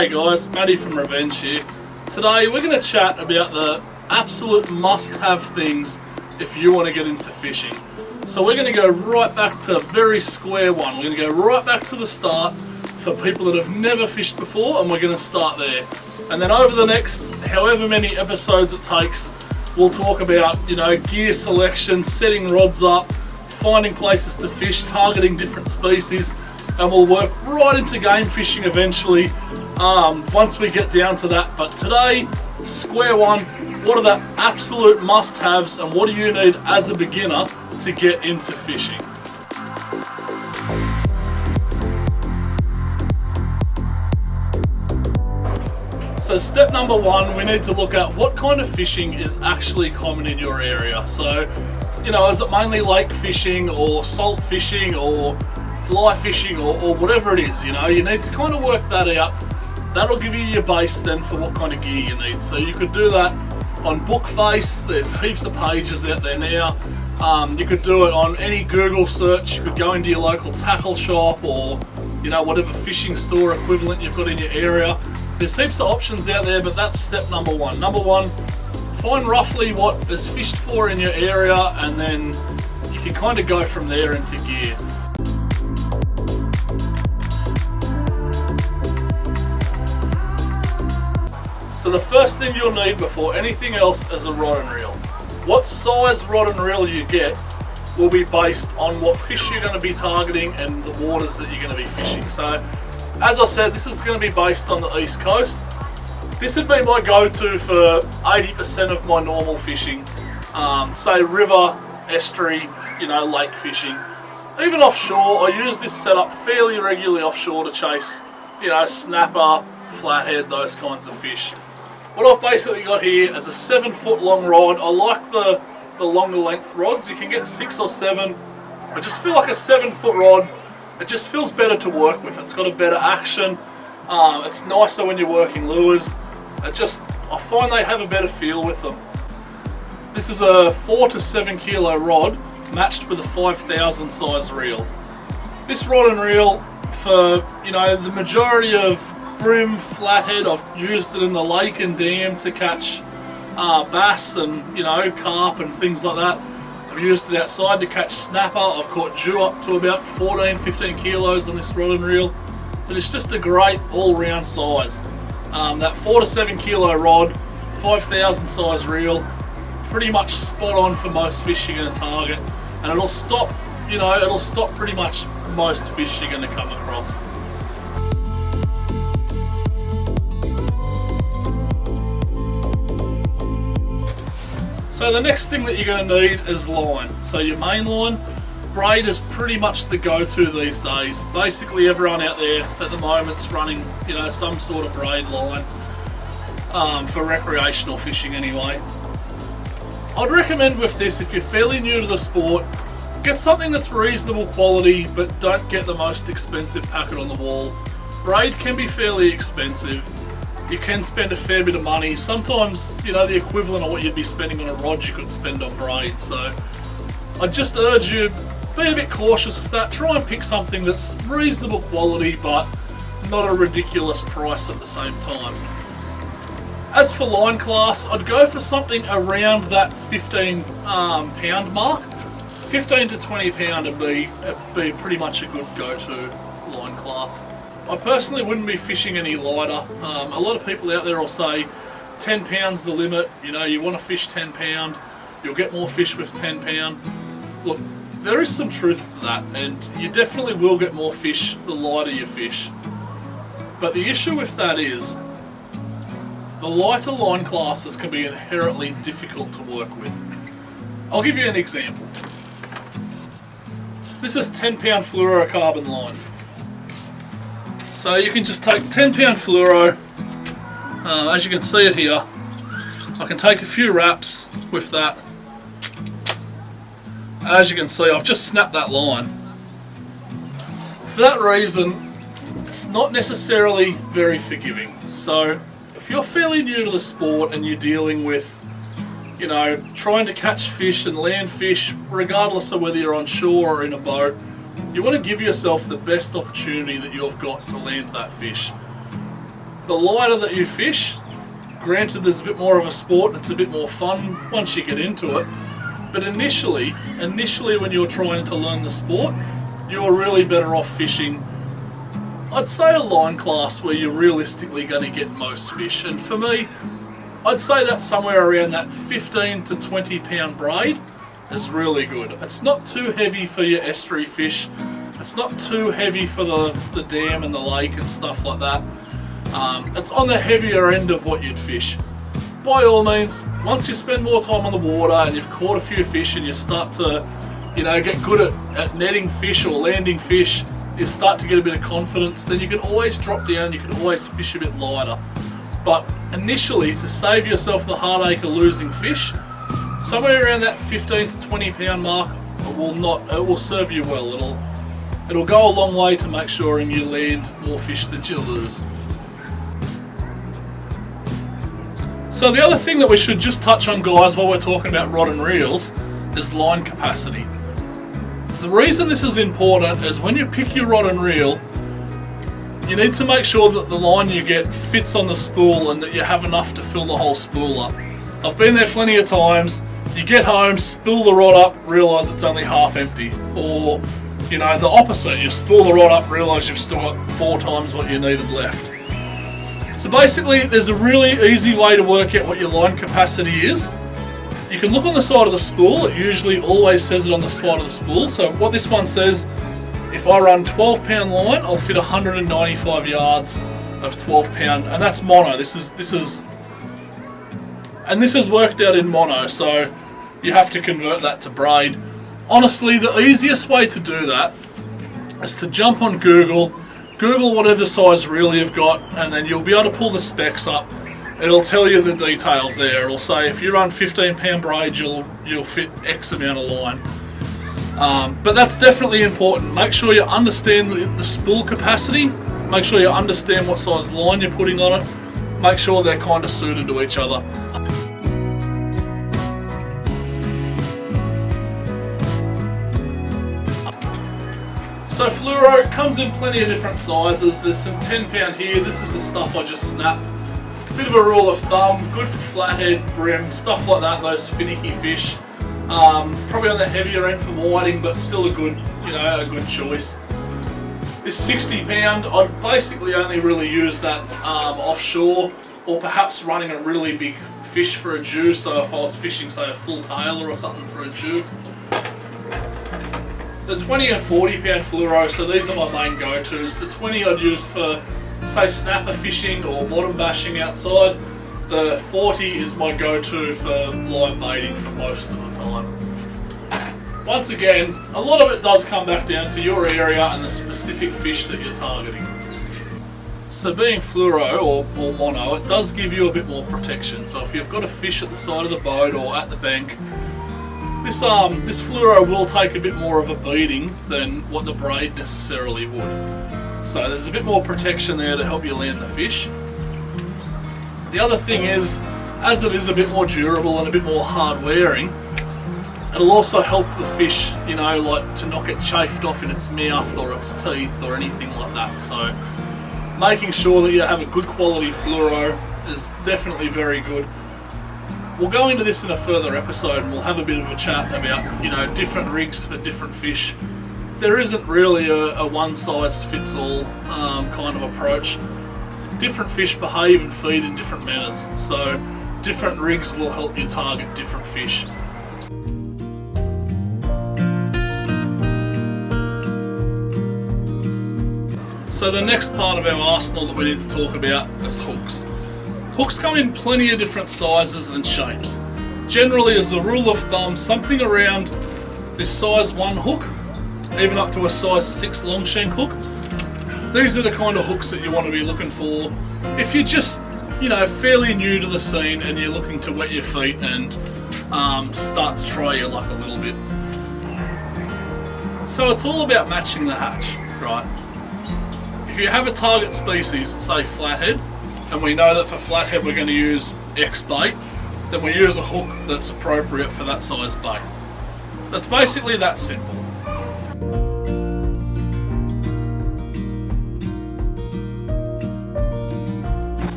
G'day guys, Matty from Revenge here. Today we're going to chat about the absolute must-have things if you want to get into fishing. So we're going to go right back to very square one. We're going to go right back to the start for people that have never fished before, and we're going to start there. And then over the next however many episodes it takes, we'll talk about, gear selection, setting rods up, finding places to fish, targeting different species, and we'll work right into game fishing eventually once we get down to that. But today, square one, what are the absolute must-haves and what do you need as a beginner to get into fishing? So step number one, we need to look at what kind of fishing is actually common in your area. So, is it mainly lake fishing or salt fishing or fly fishing or whatever it is, you need to kind of work that out. That'll give you your base then for what kind of gear you need. So you could do that on Bookface, there's heaps of pages out there now. You could do it on any Google search, you could go into your local tackle shop or whatever fishing store equivalent you've got in your area. There's heaps of options out there, but that's step number one. Number one, find roughly what is fished for in your area and then you can kind of go from there into gear. So the first thing you'll need before anything else is a rod and reel. What size rod and reel you get will be based on what fish you're going to be targeting and the waters that you're going to be fishing. So as I said, this is going to be based on the East Coast. This would be my go-to for 80% of my normal fishing. Say river, estuary, lake fishing. Even offshore, I use this setup fairly regularly offshore to chase, snapper, flathead, those kinds of fish. What I've basically got here is a 7-foot long rod. I like the longer length rods. You can get 6 or 7. I just feel like a 7-foot rod, it just feels better to work with. It's got a better action. It's nicer when you're working lures. I find they have a better feel with them. This is a 4 to 7 kilo rod matched with a 5,000 size reel. This rod and reel for, the majority of brim, flathead, I've used it in the lake and dam to catch bass and carp and things like that. I've used it outside to catch snapper. I've caught jew up to about 14-15 kilos on this rod and reel, but it's just a great all-round size. That 4 to 7 kilo rod, 5,000 size reel, pretty much spot on for most fish you're going to target, and it'll stop pretty much most fish you're going to come across. So the next thing that you're going to need is line. So your main line, braid is pretty much the go-to these days. Basically everyone out there at the moment's running, some sort of braid line for recreational fishing anyway. I'd recommend with this, if you're fairly new to the sport, get something that's reasonable quality but don't get the most expensive packet on the wall. Braid can be fairly expensive. You can spend a fair bit of money. Sometimes, the equivalent of what you'd be spending on a rod you could spend on braid. So I'd just urge you, be a bit cautious with that. Try and pick something that's reasonable quality but not a ridiculous price at the same time. As for line class, I'd go for something around that 15 pound mark. 15 to 20 pound would be pretty much a good go-to line class. I personally wouldn't be fishing any lighter. A lot of people out there will say 10 pounds the limit, you want to fish 10 pound, you'll get more fish with 10 pound. Look, there is some truth to that, and you definitely will get more fish the lighter you fish. But the issue with that is, the lighter line classes can be inherently difficult to work with. I'll give you an example. This is 10 pound fluorocarbon line. So you can just take 10 pound fluoro, as you can see it here. I can take a few wraps with that. And as you can see, I've just snapped that line. For that reason, it's not necessarily very forgiving. So if you're fairly new to the sport and you're dealing with, trying to catch fish and land fish, regardless of whether you're on shore or in a boat, you want to give yourself the best opportunity that you've got to land that fish. The lighter that you fish, granted there's a bit more of a sport and it's a bit more fun once you get into it, but initially when you're trying to learn the sport, you're really better off fishing, I'd say, a line class where you're realistically going to get most fish. And for me, I'd say that's somewhere around that 15 to 20 pound braid is really good. It's not too heavy for your estuary fish, it's not too heavy for the dam and the lake and stuff like that. It's on the heavier end of what you'd fish. By all means, once you spend more time on the water and you've caught a few fish and you start to, get good at netting fish or landing fish, you start to get a bit of confidence, then you can always drop down, you can always fish a bit lighter. But initially, to save yourself the heartache of losing fish, somewhere around that 15 to 20 pound mark it will serve you well. It'll go a long way to make sure you land more fish than you lose. So the other thing that we should just touch on, guys, while we're talking about rod and reels is line capacity. The reason this is important is when you pick your rod and reel, you need to make sure that the line you get fits on the spool and that you have enough to fill the whole spool up. I've been there plenty of times. You get home, spool the rod up, realise it's only half empty. Or, the opposite. You spool the rod up, realise you've still got 4 times what you needed left. So basically, there's a really easy way to work out what your line capacity is. You can look on the side of the spool. It usually always says it on the side of the spool. So what this one says, if I run 12 pound line, I'll fit 195 yards of 12 pound, and that's mono. This is worked out in mono, so you have to convert that to braid. Honestly, the easiest way to do that is to jump on Google whatever size reel you've got, and then you'll be able to pull the specs up. It'll tell you the details there. It'll say if you run 15 pound braid, you'll fit X amount of line. But that's definitely important. Make sure you understand the spool capacity. Make sure you understand what size line you're putting on it. Make sure they're kind of suited to each other. So fluoro comes in plenty of different sizes. There's some 10 pound here. This is the stuff I just snapped. Bit of a rule of thumb, good for flathead, brim, stuff like that, those finicky fish. Probably on the heavier end for whiting, but still a good choice. This 60 pound, I'd basically only really use that offshore, or perhaps running a really big fish for a Jew. So if I was fishing, say, a full tailer or something for a Jew. The 20 and 40 pound fluoro, so these are my main go-tos. The 20 I'd use for, say, snapper fishing or bottom bashing outside. The 40 is my go-to for live baiting for most of the time. Once again, a lot of it does come back down to your area and the specific fish that you're targeting. So being fluoro or mono, it does give you a bit more protection. So if you've got a fish at the side of the boat or at the bank, this fluoro will take a bit more of a beating than what the braid necessarily would. So there's a bit more protection there to help you land the fish. The other thing is, as it is a bit more durable and a bit more hard wearing, it'll also help the fish, like to not get chafed off in its mouth or its teeth or anything like that. So making sure that you have a good quality fluoro is definitely very good. We'll go into this in a further episode and we'll have a bit of a chat about, different rigs for different fish. There isn't really a one-size-fits-all kind of approach. Different fish behave and feed in different manners, so different rigs will help you target different fish. So the next part of our arsenal that we need to talk about is hooks. Hooks come in plenty of different sizes and shapes. Generally, as a rule of thumb, something around this size 1 hook, even up to a size 6 long shank hook. These are the kind of hooks that you want to be looking for if you're just, fairly new to the scene and you're looking to wet your feet and start to try your luck a little bit. So it's all about matching the hatch, right? If you have a target species, say flathead, and we know that for flathead we're going to use X bait, then we use a hook that's appropriate for that size bait. That's basically that simple.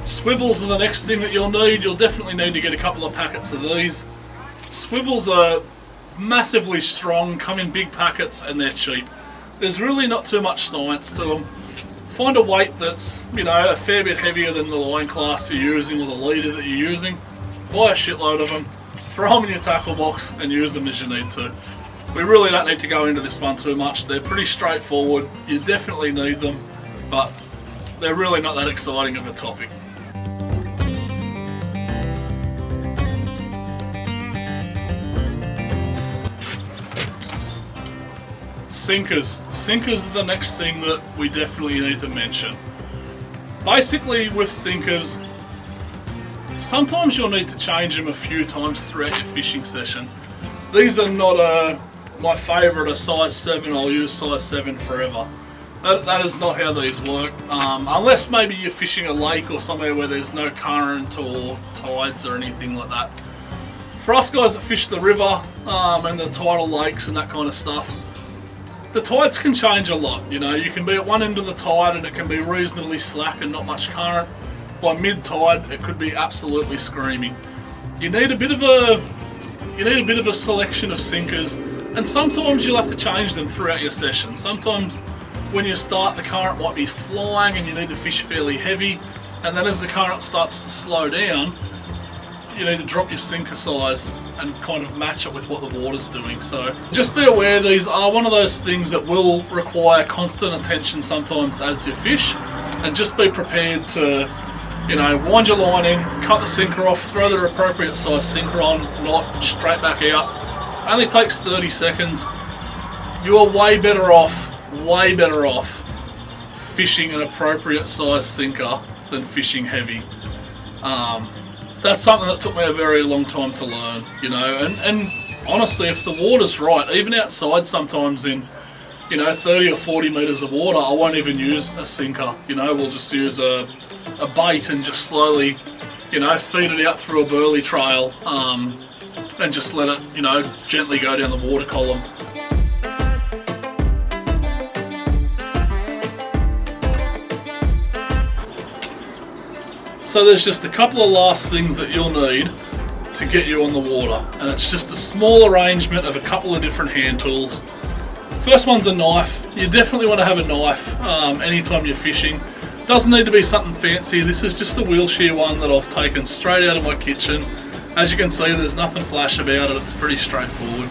Swivels are the next thing that you'll need. You'll definitely need to get a couple of packets of these. Swivels are massively strong, come in big packets, and they're cheap. There's really not too much science to them. Find a weight that's, you know, a fair bit heavier than the line class you're using or the leader that you're using. Buy a shitload of them, throw them in your tackle box and use them as you need to. We really don't need to go into this one too much. They're pretty straightforward. You definitely need them, but they're really not that exciting of a topic. Sinkers. Sinkers are the next thing that we definitely need to mention. Basically with sinkers, sometimes you'll need to change them a few times throughout your fishing session. These are not my favourite, a size 7, I'll use size 7 forever. That is not how these work, unless maybe you're fishing a lake or somewhere where there's no current or tides or anything like that. For us guys that fish the river and the tidal lakes and that kind of stuff, the tides can change a lot. You know, you can be at one end of the tide and it can be reasonably slack and not much current. By mid-tide, it could be absolutely screaming. You need a bit of a selection of sinkers, and sometimes you'll have to change them throughout your session. Sometimes when you start, the current might be flying and you need to fish fairly heavy, and then as the current starts to slow down, you need to drop your sinker size and kind of match it with what the water's doing. So just be aware, these are one of those things that will require constant attention sometimes as you fish, and just be prepared to, you know, wind your line in, cut the sinker off, throw the appropriate size sinker on, knot, straight back out. Only takes 30 seconds. You are way better off fishing an appropriate size sinker than fishing heavy. That's something that took me a very long time to learn, you know, and honestly, if the water's right, even outside sometimes in, you know, 30 or 40 metres of water, I won't even use a sinker, you know, we'll just use a bait and just slowly, you know, feed it out through a burley trail and just let it, you know, gently go down the water column. So there's just a couple of last things that you'll need to get you on the water, and it's just a small arrangement of a couple of different hand tools. First one's a knife. You definitely want to have a knife anytime you're fishing. Doesn't need to be something fancy. This is just a wheel shear one that I've taken straight out of my kitchen. As you can see, there's nothing flash about it. It's pretty straightforward.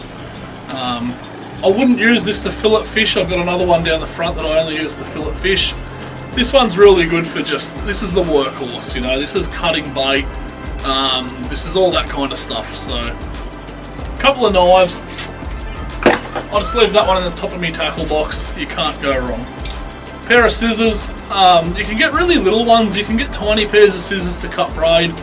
I wouldn't use this to fillet fish. I've got another one down the front that I only use to fillet fish. This one's really good for just, this is the workhorse, you know, this is cutting bait, this is all that kind of stuff. So, a couple of knives. I'll just leave that one in the top of my tackle box. You can't go wrong. Pair of scissors. You can get really little ones. You can get tiny pairs of scissors to cut braid.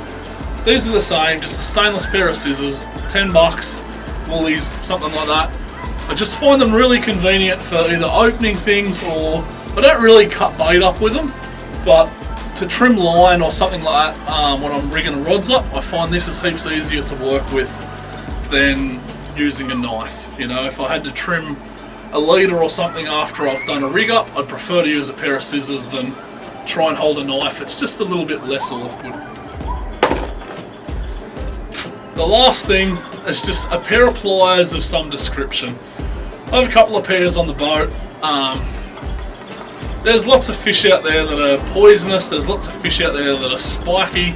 These are the same, just a stainless pair of scissors, 10 bucks, Woolies, something like that. I just find them really convenient for either opening things, or I don't really cut bait up with them, but to trim line or something like that when I'm rigging rods up, I find this is heaps easier to work with than using a knife. You know, if I had to trim a leader or something after I've done a rig up, I'd prefer to use a pair of scissors than try and hold a knife. It's just a little bit less awkward. The last thing is just a pair of pliers of some description. I have a couple of pairs on the boat. There's lots of fish out there that are poisonous, there's lots of fish out there that are spiky,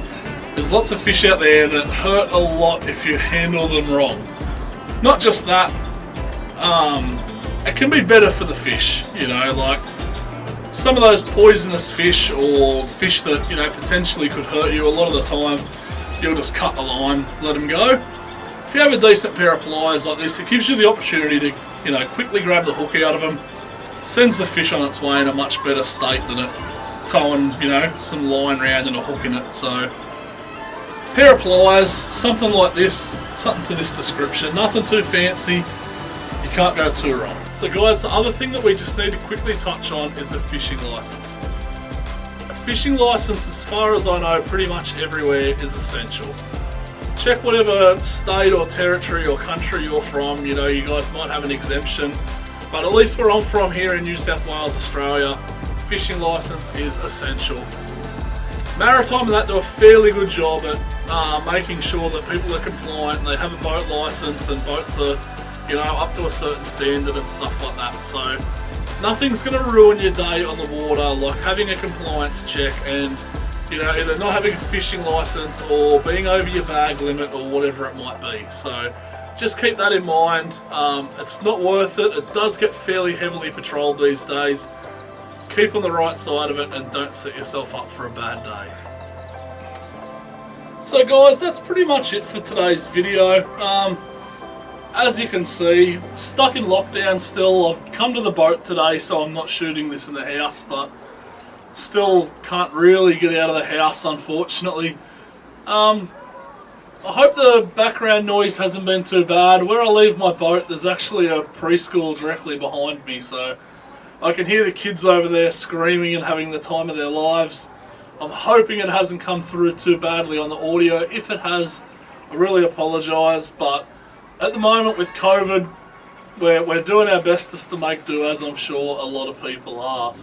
there's lots of fish out there that hurt a lot if you handle them wrong. Not just that, it can be better for the fish, you know, like some of those poisonous fish or fish that, you know, potentially could hurt you, a lot of the time you'll just cut the line, let them go. If you have a decent pair of pliers like this, it gives you the opportunity to, you know, quickly grab the hook out of them, sends the fish on its way in a much better state than it towing, you know, some line round and a hook in it. So, pair of pliers, something like this, something to this description, nothing too fancy, you can't go too wrong. So guys, the other thing that we just need to quickly touch on is a fishing license. A fishing license, as far as I know, pretty much everywhere is essential. Check whatever state or territory or country you're from, you know, you guys might have an exemption. But at least where I'm from here in New South Wales, Australia, fishing licence is essential. Maritime and that do a fairly good job at making sure that people are compliant and they have a boat license and boats are, you know, up to a certain standard and stuff like that. So nothing's going to ruin your day on the water like having a compliance check and, you know, either not having a fishing license or being over your bag limit or whatever it might be. So just keep that in mind. It's not worth it. It does get fairly heavily patrolled these days. Keep on the right side of it and don't set yourself up for a bad day. So guys, that's pretty much it for today's video. As you can see, stuck in lockdown still. I've come to the boat today, so I'm not shooting this in the house, but still can't really get out of the house, unfortunately. I hope the background noise hasn't been too bad. Where I leave my boat, there's actually a preschool directly behind me, so I can hear the kids over there screaming and having the time of their lives. I'm hoping it hasn't come through too badly on the audio. If it has, I really apologise, but at the moment with COVID, we're doing our best just to make do, as I'm sure a lot of people are.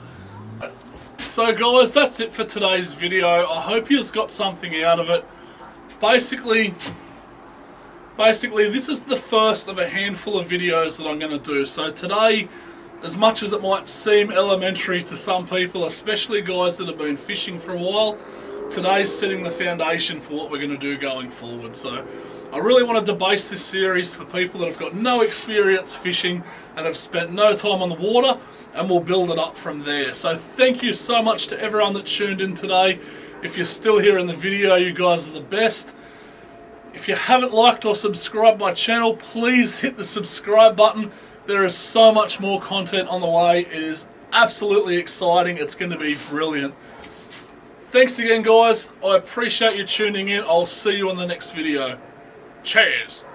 So guys, that's it for today's video. I hope you've got something out of it. Basically, this is the first of a handful of videos that I'm going to do. So today, as much as it might seem elementary to some people, especially guys that have been fishing for a while, today's setting the foundation for what we're going to do going forward. So I really wanted to base this series for people that have got no experience fishing and have spent no time on the water, and we'll build it up from there. So thank you so much to everyone that tuned in today. If you're still here in the video, you guys are the best. If you haven't liked or subscribed my channel, please hit the subscribe button. There is so much more content on the way. It is absolutely exciting. It's going to be brilliant. Thanks again, guys. I appreciate you tuning in. I'll see you on the next video. Cheers.